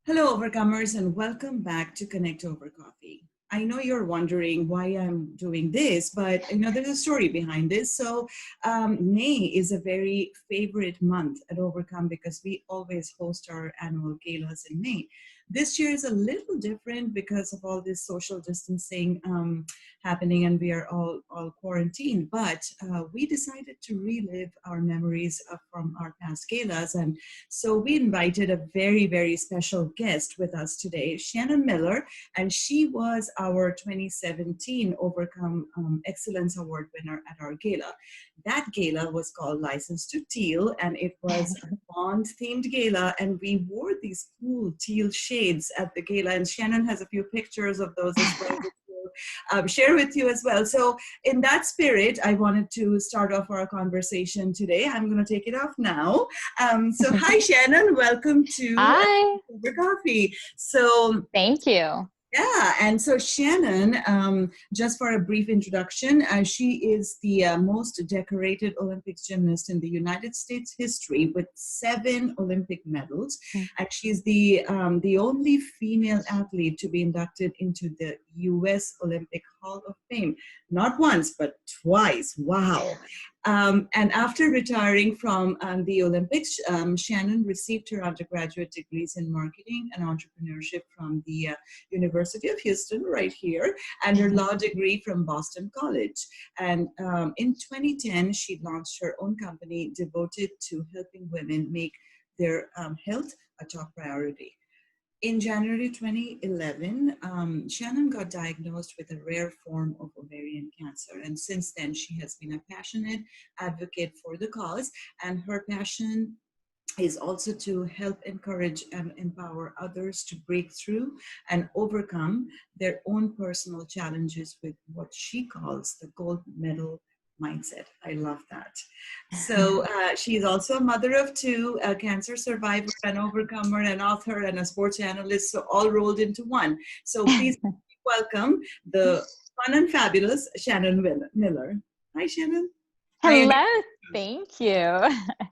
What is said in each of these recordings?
Hello, overcomers, and welcome back to Connect Over Coffee. I know you're wondering why I'm doing this, but there's a story behind this. May is a very favorite month at Overcome because we always host our annual galas in May. This year is a little different because of all this social distancing happening, and we are all quarantined. But we decided to relive our memories from our past galas, and so we invited a very, very special guest with us today, Shannon Miller, and she was our 2017 Overcome Excellence Award winner at our gala. That gala was called License to Teal, and it was a Bond-themed gala, and we wore these cool teal shades at the gala, and Shannon has a few pictures of those as well. Share with you as well. So in that spirit, I wanted to start off our conversation today. I'm going to take it off now. Hi, Shannon. Welcome to Hi. Over Coffee. So Thank you. yeah, and so Shannon, just for a brief introduction, she is the most decorated Olympics gymnast in the United States history with 7 Olympic medals, and she's the only female athlete to be inducted into the U.S. Olympic Hall of Fame. Not once, but twice. Wow. And after retiring from the Olympics, Shannon received her undergraduate degrees in marketing and entrepreneurship from the University of Houston, right here, and her law degree from Boston College. And in 2010, she launched her own company devoted to helping women make their health a top priority. In January 2011, Shannon got diagnosed with a rare form of ovarian cancer. And since then, she has been a passionate advocate for the cause. And her passion is also to help encourage and empower others to break through and overcome their own personal challenges with what she calls the gold medal mindset. I love that. So she's also a mother of 2, a cancer survivor, an overcomer, an author, and a sports analyst, so all rolled into one. So please welcome the fun and fabulous Shannon Miller. Hi, Shannon. Hello. Thank you.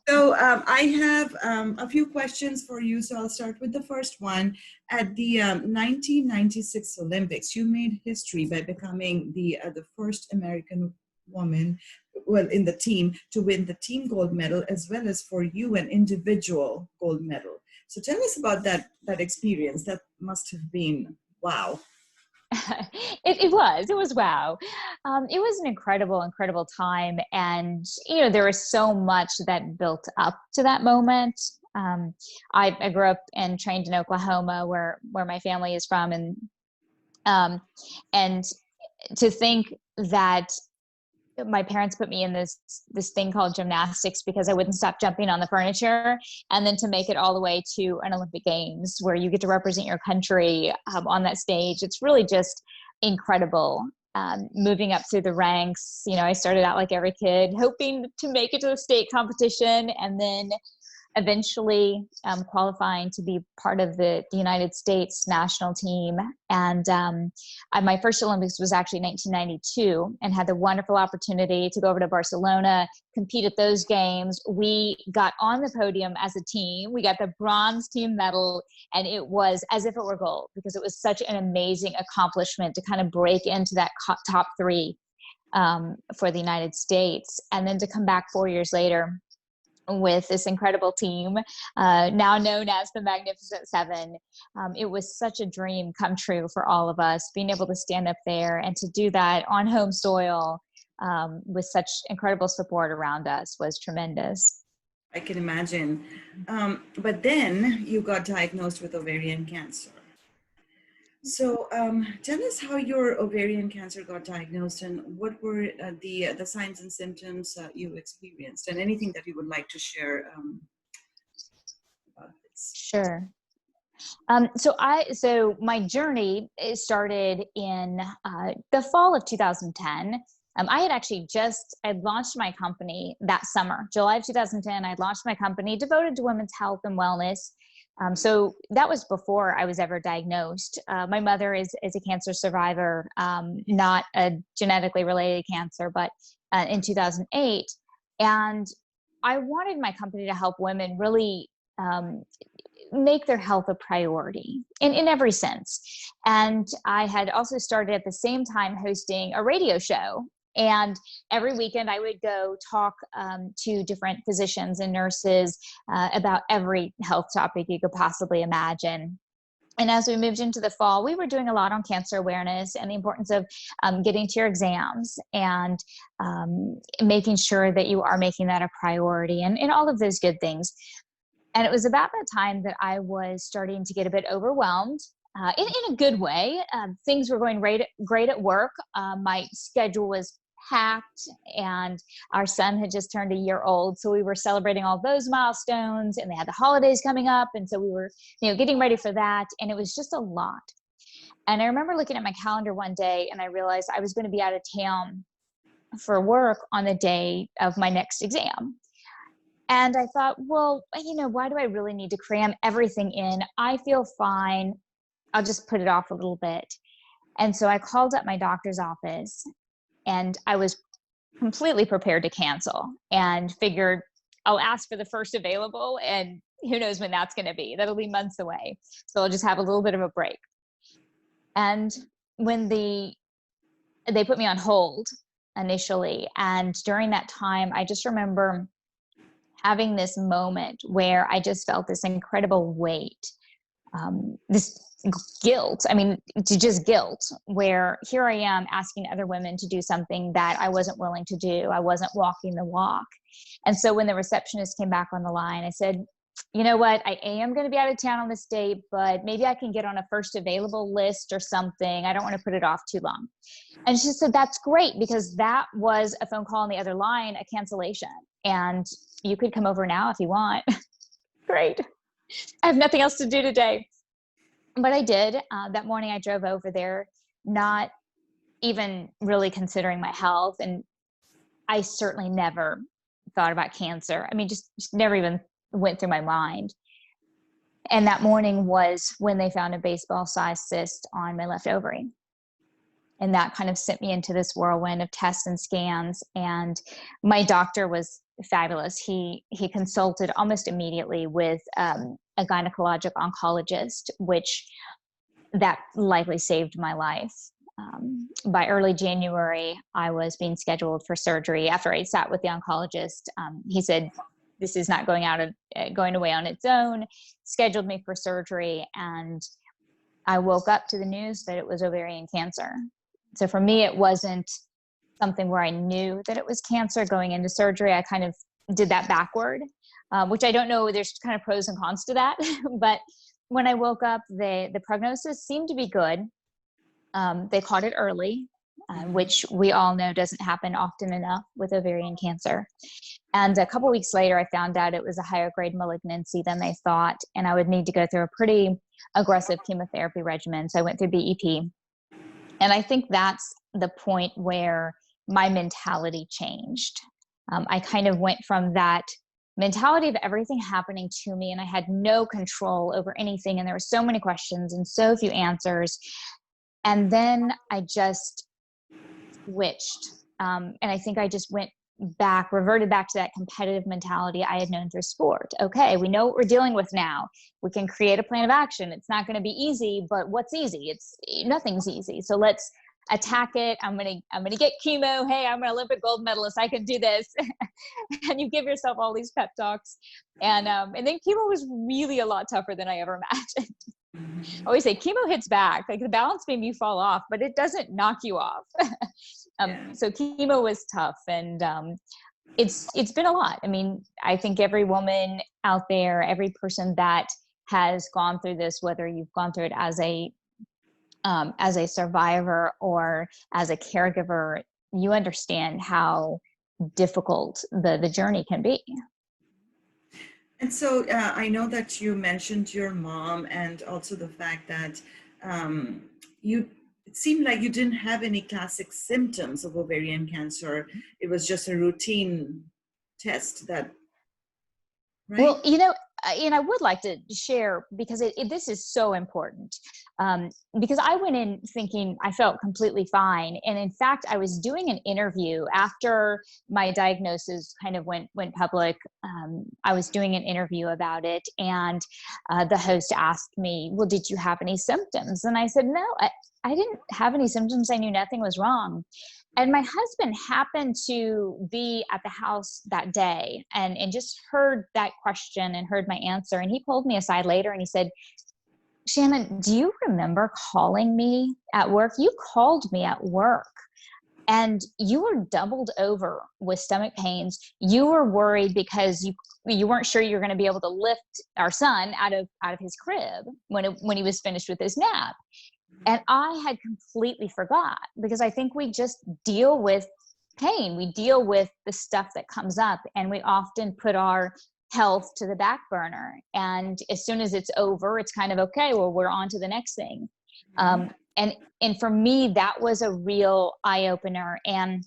So I have a few questions for you. So I'll start with the first one. At the 1996 Olympics, you made history by becoming the first American woman, well, in the team to win the team gold medal, as well as for you an individual gold medal. So tell us about that experience. That must have been wow. It was wow. It was an incredible time, and there was so much that built up to that moment. I grew up and trained in Oklahoma, where my family is from, and to think that my parents put me in this thing called gymnastics because I wouldn't stop jumping on the furniture, and then to make it all the way to an Olympic Games where you get to represent your country on that stage. It's really just incredible. Moving up through the ranks, I started out like every kid, hoping to make it to the state competition, and then eventually qualifying to be part of the United States national team. And my first Olympics was actually 1992, and had the wonderful opportunity to go over to Barcelona, compete at those games. We got on the podium as a team. We got the bronze team medal, and it was as if it were gold, because it was such an amazing accomplishment to kind of break into that top 3 for the United States. And then to come back 4 years later with this incredible team, now known as the Magnificent Seven. It was such a dream come true for all of us, being able to stand up there and to do that on home soil with such incredible support around us was tremendous. I can imagine. But then you got diagnosed with ovarian cancer. So tell us how your ovarian cancer got diagnosed, and what were the signs and symptoms you experienced, and anything that you would like to share about this. Sure. So my journey started in the fall of 2010. I had actually I'd launched my company that summer, July of 2010. I launched my company devoted to women's health and wellness. So that was before I was ever diagnosed. My mother is a cancer survivor, not a genetically related cancer, but in 2008. And I wanted my company to help women really make their health a priority in every sense. And I had also started at the same time hosting a radio show. And every weekend I would go talk to different physicians and nurses about every health topic you could possibly imagine. And as we moved into the fall, we were doing a lot on cancer awareness and the importance of getting to your exams and making sure that you are making that a priority and all of those good things. And it was about that time that I was starting to get a bit overwhelmed in a good way. Things were going great at work. My schedule was packed, and our son had just turned a year old. So we were celebrating all those milestones, and they had the holidays coming up. And so we were, getting ready for that. And it was just a lot. And I remember looking at my calendar one day, and I realized I was going to be out of town for work on the day of my next exam. And I thought, well, why do I really need to cram everything in? I feel fine. I'll just put it off a little bit. And so I called up my doctor's office, and I was completely prepared to cancel and figured I'll ask for the first available, and who knows when that's going to be. That'll be months away. So I'll just have a little bit of a break. And when they put me on hold initially, and during that time, I just remember having this moment where I just felt this incredible weight, this guilt, just guilt, where here I am asking other women to do something that I wasn't willing to do. I wasn't walking the walk. And so when the receptionist came back on the line, I said, you know what, I am going to be out of town on this date, but maybe I can get on a first available list or something. I don't want to put it off too long. And she said, that's great, because that was a phone call on the other line, a cancellation. And you could come over now if you want. Great. I have nothing else to do today. But I did. That morning I drove over there, not even really considering my health. And I certainly never thought about cancer. Just never even went through my mind. And that morning was when they found a baseball-sized cyst on my left ovary. And that kind of sent me into this whirlwind of tests and scans. And my doctor was fabulous. He consulted almost immediately with a gynecologic oncologist, which that likely saved my life. By early January, I was being scheduled for surgery. After I sat with the oncologist, he said, this is not going away on its own, scheduled me for surgery. And I woke up to the news that it was ovarian cancer. So for me, it wasn't something where I knew that it was cancer going into surgery. I kind of did that backward, which I don't know. There's kind of pros and cons to that. But when I woke up, the prognosis seemed to be good. They caught it early, which we all know doesn't happen often enough with ovarian cancer. And a couple weeks later, I found out it was a higher grade malignancy than they thought, and I would need to go through a pretty aggressive chemotherapy regimen. So I went through BEP. And I think that's the point where my mentality changed. I kind of went from that mentality of everything happening to me, and I had no control over anything. And there were so many questions and so few answers. And then I just switched. And I think I just reverted back to that competitive mentality I had known through sport. Okay, we know what we're dealing with now. We can create a plan of action. It's not going to be easy, but what's easy? Nothing's easy. So let's attack it. I'm gonna get chemo. Hey, I'm an Olympic gold medalist. I can do this. And you give yourself all these pep talks. And then chemo was really a lot tougher than I ever imagined. I always say chemo hits back. Like the balance beam, you fall off, but it doesn't knock you off. So chemo was tough, and it's been a lot. I think every woman out there, every person that has gone through this, whether you've gone through it as a survivor or as a caregiver, you understand how difficult the journey can be. And so I know that you mentioned your mom, and also the fact that it seemed like you didn't have any classic symptoms of ovarian cancer. It was just a routine test right? Well, and I would like to share, because this is so important, because I went in thinking I felt completely fine. And in fact, I was doing an interview after my diagnosis kind of went public. I was doing an interview about it, and the host asked me, well, did you have any symptoms? And I said, no, I didn't have any symptoms. I knew nothing was wrong. And my husband happened to be at the house that day and just heard that question and heard my answer. And he pulled me aside later and he said, Shannon, do you remember calling me at work? You called me at work and you were doubled over with stomach pains. You were worried because you weren't sure you were going to be able to lift our son out of his crib when he was finished with his nap. And I had completely forgot, because I think we just deal with pain. We deal with the stuff that comes up, and we often put our health to the back burner. And as soon as it's over, it's kind of, okay, well, we're on to the next thing. And for me, that was a real eye opener. And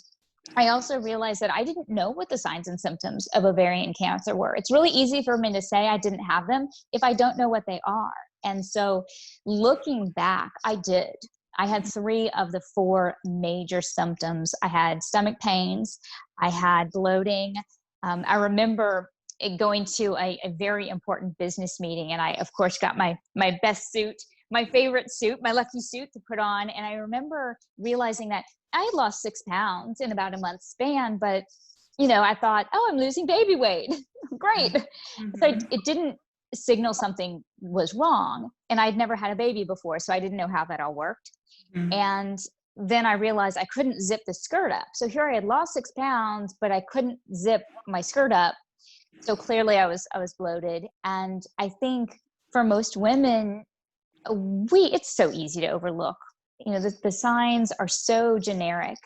I also realized that I didn't know what the signs and symptoms of ovarian cancer were. It's really easy for me to say I didn't have them if I don't know what they are. And so looking back, I did. I had 3 of the 4 major symptoms. I had stomach pains. I had bloating. I remember going to a very important business meeting, and I, of course, got my best suit, my favorite suit, my lucky suit to put on. And I remember realizing that I had lost 6 pounds in about a month's span, but, I thought, oh, I'm losing baby weight. Great. Mm-hmm. So it didn't signal something was wrong. And I'd never had a baby before, so I didn't know how that all worked. Mm-hmm. And then I realized I couldn't zip the skirt up. So here I had lost 6 pounds, but I couldn't zip my skirt up. So clearly I was bloated. And I think for most women, it's so easy to overlook. The signs are so generic.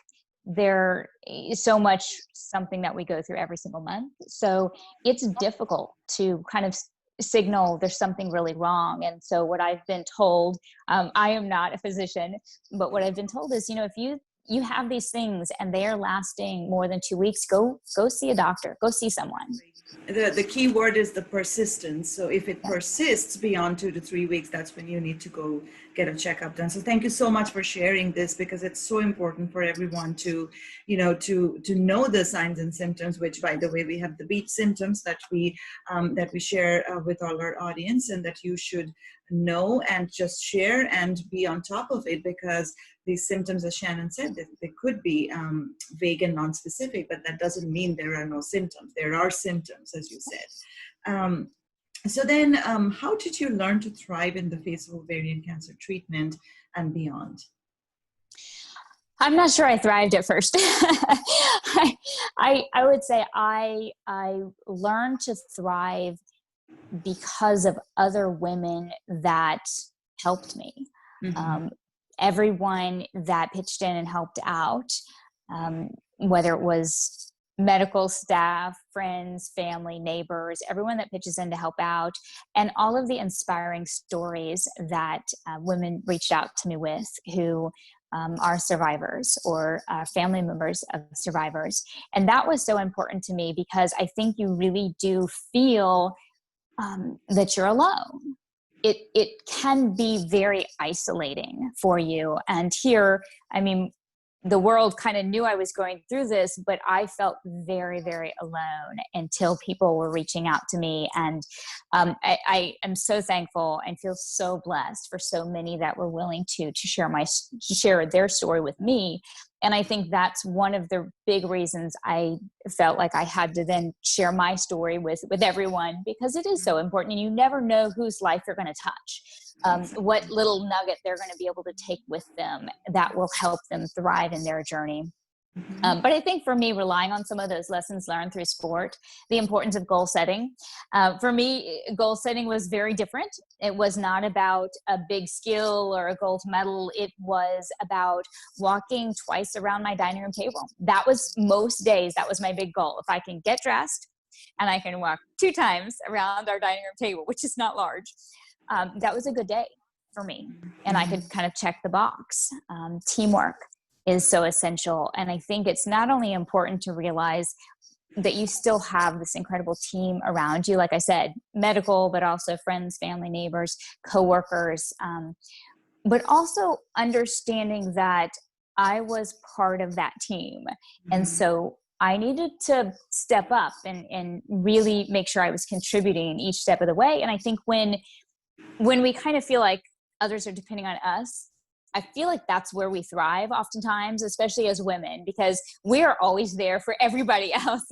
They're so much something that we go through every single month. So it's difficult to kind of signal there's something really wrong. And so what I've been told, I am not a physician, but what I've been told is, if you have these things and they are lasting more than 2 weeks, go see a doctor, go see someone. The key word is the persistence. So if it persists beyond 2 to 3 weeks, that's when you need to go get a checkup done. So thank you so much for sharing this, because it's so important for everyone to know the signs and symptoms, which, by the way, we have the beach symptoms that we share with all our audience, and that you should know and just share and be on top of it, because these symptoms, as Shannon said, they could be vague and non-specific, but that doesn't mean there are no symptoms. There are symptoms, as you said. So then, how did you learn to thrive in the face of ovarian cancer treatment and beyond? I'm not sure I thrived at first. I would say I learned to thrive because of other women that helped me. Mm-hmm. Everyone that pitched in and helped out, whether it was medical staff, friends, family, neighbors, everyone that pitches in to help out, and all of the inspiring stories that women reached out to me with who are survivors or family members of survivors. And that was so important to me, because I think you really do feel that you're alone. It can be very isolating for you. And here, the world kind of knew I was going through this, but I felt very, very alone until people were reaching out to me. And I am so thankful and feel so blessed for so many that were willing to share their story with me. And I think that's one of the big reasons I felt like I had to then share my story with everyone, because it is so important, and you never know whose life you're going to touch, what little nugget they're going to be able to take with them that will help them thrive in their journey. Mm-hmm. But I think for me, relying on some of those lessons learned through sport, the importance of goal setting. For me, goal setting was very different. It was not about a big skill or a gold medal. It was about walking twice around my dining room table. That was most days. That was my big goal. If I can get dressed and I can walk 2 times around our dining room table, which is not large, that was a good day for me. And I could kind of check the box. Teamwork is so essential. And I think it's not only important to realize that you still have this incredible team around you. Like I said, medical, but also friends, family, neighbors, coworkers, but also understanding that I was part of that team. And so I needed to step up and really make sure I was contributing each step of the way. And I think when we kind of feel like others are depending on us, I feel like that's where we thrive oftentimes, especially as women, because we are always there for everybody else.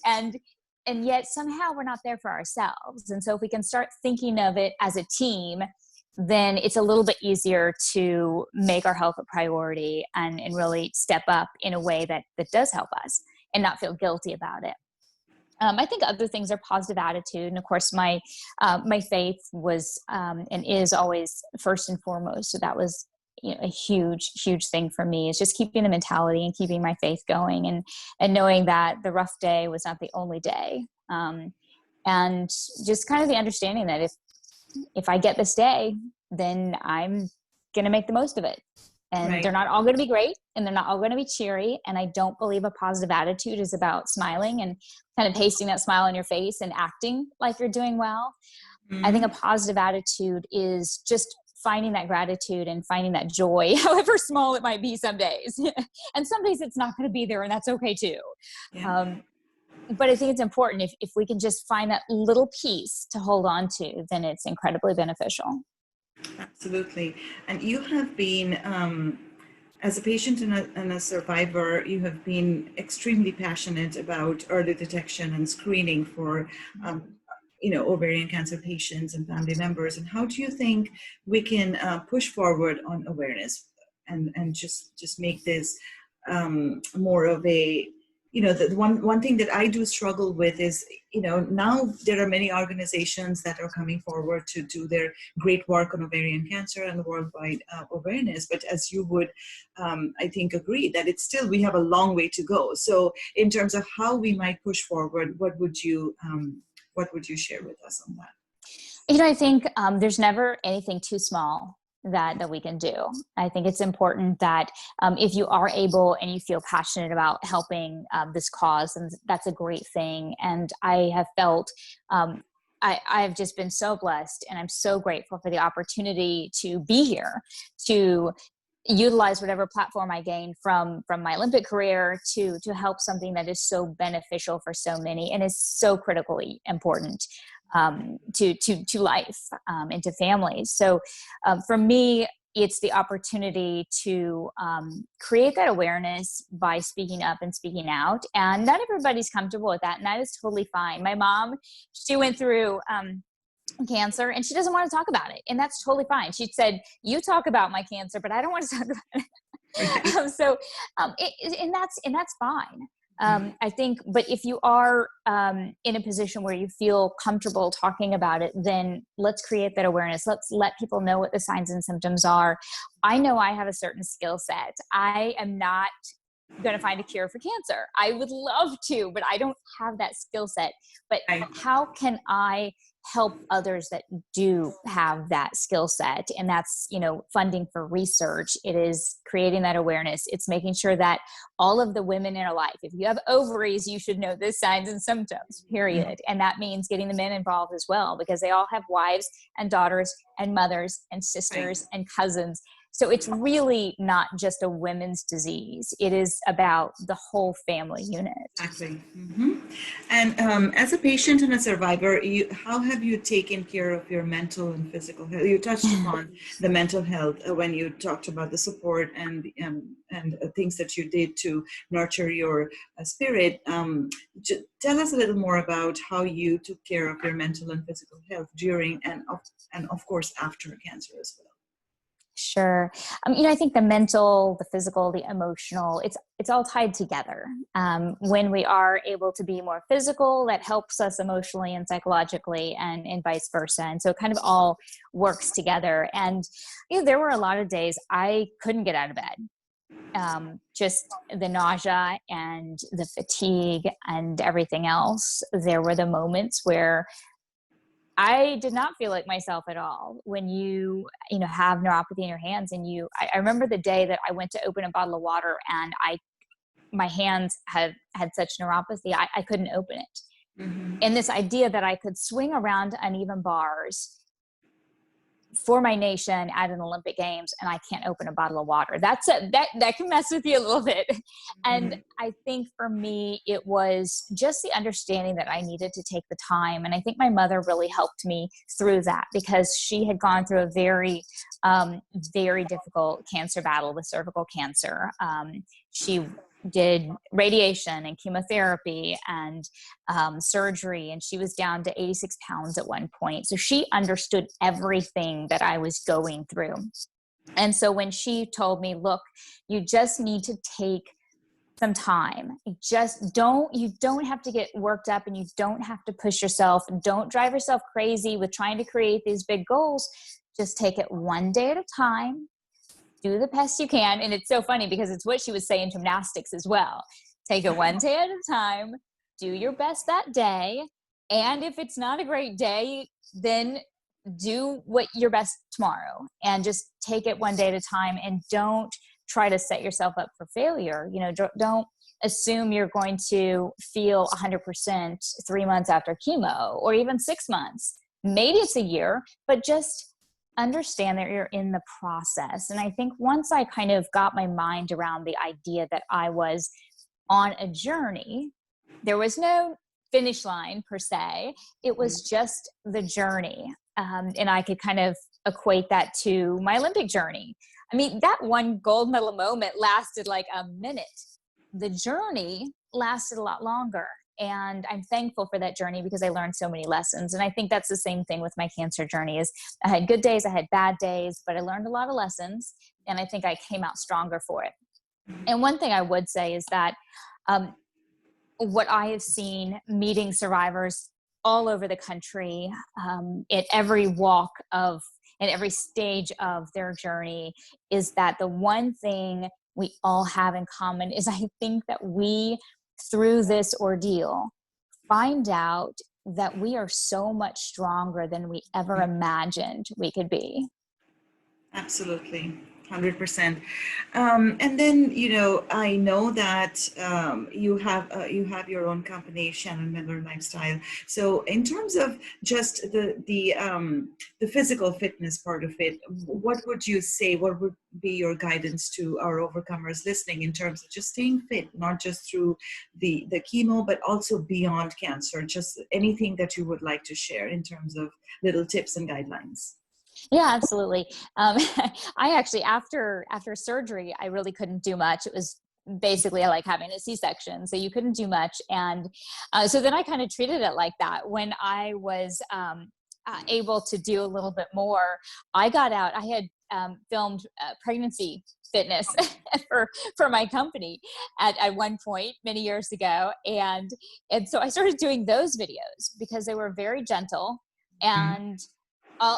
and yet somehow we're not there for ourselves. And so if we can start thinking of it as a team, then it's a little bit easier to make our health a priority and really step up in a way that does help us and not feel guilty about it. I think other things are positive attitude. And of course, my faith was and is always first and foremost. So that was a huge, huge thing for me, is just keeping the mentality and keeping my faith going, and knowing that the rough day was not the only day. And just kind of the understanding that if I get this day, then I'm going to make the most of it. And they're not all going to be great, and they're not all going to be cheery. And I don't believe a positive attitude is about smiling and kind of pasting that smile on your face and acting like you're doing well. I think a positive attitude is just finding that gratitude and finding that joy, however small it might be some days. And some days it's not going to be there, and that's okay too. Yeah. But I think it's important if we can just find that little piece to hold on to, then it's incredibly beneficial. Absolutely. And you have been, as a patient and a survivor, you have been extremely passionate about early detection and screening for, ovarian cancer patients and family members. And how do you think we can push forward on awareness and just make this more of a, the one thing that I do struggle with is, now there are many organizations that are coming forward to do their great work on ovarian cancer and worldwide awareness. But as you would, I think, agree that it's still, we have a long way to go. So in terms of how we might push forward, what would you share with us on that? I think there's never anything too small that we can do. I think it's important that if you are able and you feel passionate about helping this cause, and that's a great thing. And I have felt I've just been so blessed, and I'm so grateful for the opportunity to be here, to utilize whatever platform I gained from my Olympic career to help something that is so beneficial for so many and is so critically important to life and to families. So for me, it's the opportunity to create that awareness by speaking up and speaking out. And not everybody's comfortable with that, and that is totally fine. My mom, she went through cancer, and she doesn't want to talk about it, and that's totally fine. She said, "You talk about my cancer, but I don't want to talk about it." And that's fine. I think, but if you are in a position where you feel comfortable talking about it, then let's create that awareness. Let's let people know what the signs and symptoms are. I know I have a certain skill set. I am not going to find a cure for cancer. I would love to, but I don't have that skill set. But how can I help others that do have that skill set? And that's, funding for research. It is creating that awareness. It's making sure that all of the women in our life, if you have ovaries, you should know the signs and symptoms, period. And that means getting the men involved as well, because they all have wives and daughters and mothers and sisters and cousins. So it's really not just a women's disease. It is about the whole family unit. Exactly. Mm-hmm. And as a patient and a survivor, how have you taken care of your mental and physical health? You touched upon the mental health when you talked about the support and things that you did to nurture your spirit. Tell us a little more about how you took care of your mental and physical health during and of course after cancer as well. Sure. I think the mental, the physical, the emotional, it's all tied together. When we are able to be more physical, that helps us emotionally and psychologically, and vice versa. And so it kind of all works together. And there were a lot of days I couldn't get out of bed. Just the nausea and the fatigue and everything else. There were the moments where I did not feel like myself at all. When you have neuropathy in your hands, and I remember the day that I went to open a bottle of water, and my hands had such neuropathy, I couldn't open it. Mm-hmm. And this idea that I could swing around uneven bars for my nation at an Olympic Games and I can't open a bottle of water. That can mess with you a little bit. And Mm-hmm. I think for me, it was just the understanding that I needed to take the time. And I think my mother really helped me through that because she had gone through a very, very difficult cancer battle with cervical cancer. She did radiation and chemotherapy and surgery, and she was down to 86 pounds at one point. So she understood everything that I was going through. And so when she told me, look, you just need to take some time. You don't have to get worked up and you don't have to push yourself. Don't drive yourself crazy with trying to create these big goals. Just take it one day at a time. Do the best you can. And it's so funny because it's what she would say in gymnastics as well. Take it one day at a time, do your best that day. And if it's not a great day, then do your best tomorrow and just take it one day at a time and don't try to set yourself up for failure. Don't assume you're going to feel 100% 3 months after chemo or even 6 months. Maybe it's a year, but just understand that you're in the process. And I think once I kind of got my mind around the idea that I was on a journey, there was no finish line per se. It was just the journey. And I could kind of equate that to my Olympic journey. I mean, that one gold medal moment lasted like a minute. The journey lasted a lot longer. And I'm thankful for that journey because I learned so many lessons. And I think that's the same thing with my cancer journey is I had good days, I had bad days, but I learned a lot of lessons. And I think I came out stronger for it. And one thing I would say is that what I have seen meeting survivors all over the country at every walk of and every stage of their journey is that the one thing we all have in common is I think that we, through this ordeal, find out that we are so much stronger than we ever imagined we could be. Absolutely. 100%. And then, I know that you have your own company, Shannon Miller Lifestyle. So in terms of just the physical fitness part of it, what would you say, what would be your guidance to our overcomers listening in terms of just staying fit, not just through the chemo, but also beyond cancer, just anything that you would like to share in terms of little tips and guidelines? Yeah, absolutely. I actually, after surgery, I really couldn't do much. It was basically like having a C-section, so you couldn't do much. And so then I kind of treated it like that. When I was able to do a little bit more, I got out. I had filmed pregnancy fitness for my company at one point many years ago. And so I started doing those videos because they were very gentle and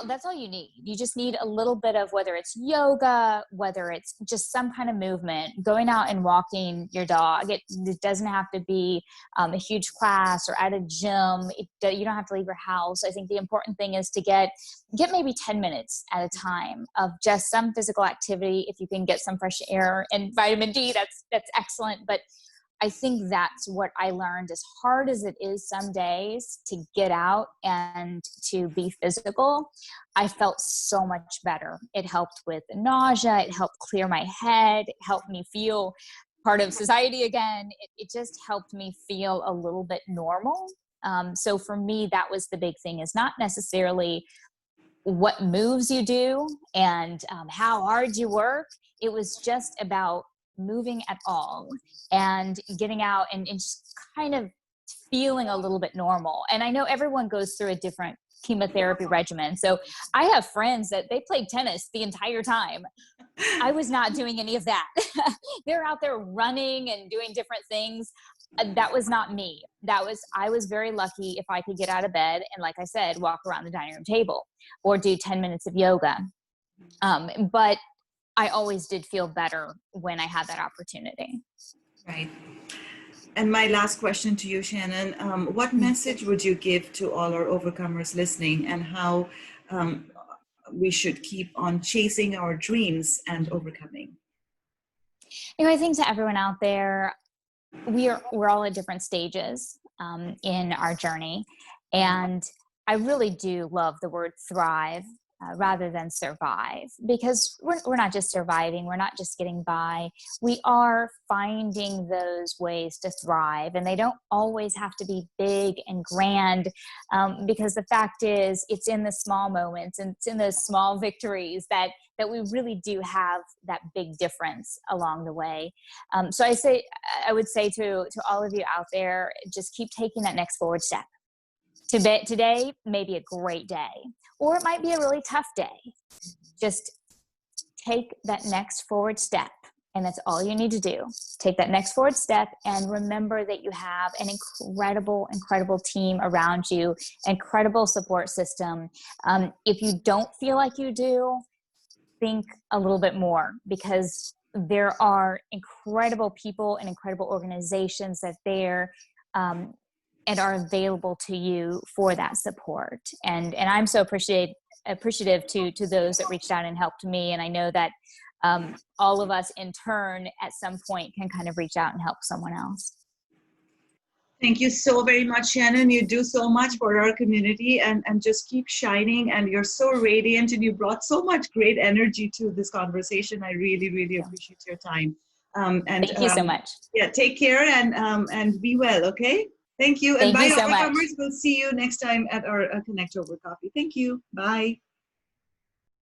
that's all you need. You just need a little bit of, whether it's yoga, whether it's just some kind of movement, going out and walking your dog. It doesn't have to be a huge class or at a gym. You don't have to leave your house. I think the important thing is to get maybe 10 minutes at a time of just some physical activity. If you can get some fresh air and vitamin D, that's excellent. But I think that's what I learned, as hard as it is some days to get out and to be physical, I felt so much better. It helped with the nausea. It helped clear my head. It helped me feel part of society again. It just helped me feel a little bit normal. So for me, that was the big thing, is not necessarily what moves you do and how hard you work. It was just about moving at all and getting out and just kind of feeling a little bit normal. And I know everyone goes through a different chemotherapy regimen. So I have friends that they played tennis the entire time. I was not doing any of that. They're out there running and doing different things. That was not me. I was very lucky if I could get out of bed and, like I said, walk around the dining room table or do 10 minutes of yoga. But I always did feel better when I had that opportunity. Right. And my last question to you, Shannon, what message would you give to all our overcomers listening, and how we should keep on chasing our dreams and overcoming? I think to everyone out there, we're all at different stages in our journey, and I really do love the word thrive rather than survive, because we're not just surviving, we're not just getting by, we are finding those ways to thrive, and they don't always have to be big and grand, because the fact is it's in the small moments and it's in those small victories that we really do have that big difference along the way. So I would say to all of you out there, just keep taking that next forward step. Today may be a great day, or it might be a really tough day. Just take that next forward step, and that's all you need to do. Take that next forward step, and remember that you have an incredible team around you, incredible support system. If you don't feel like you do, think a little bit more, because there are incredible people and incredible organizations that they're and are available to you for that support. And I'm so appreciative to those that reached out and helped me. And I know that all of us in turn at some point can kind of reach out and help someone else. Thank you so very much, Shannon. You do so much for our community, and just keep shining. And you're so radiant, and you brought so much great energy to this conversation. I really, really appreciate your time. Thank you so much. Yeah, take care and be well, okay? Thank you. And Thank bye, you so much. Overcomers. We'll see you next time at our Connect Over Coffee. Thank you. Bye.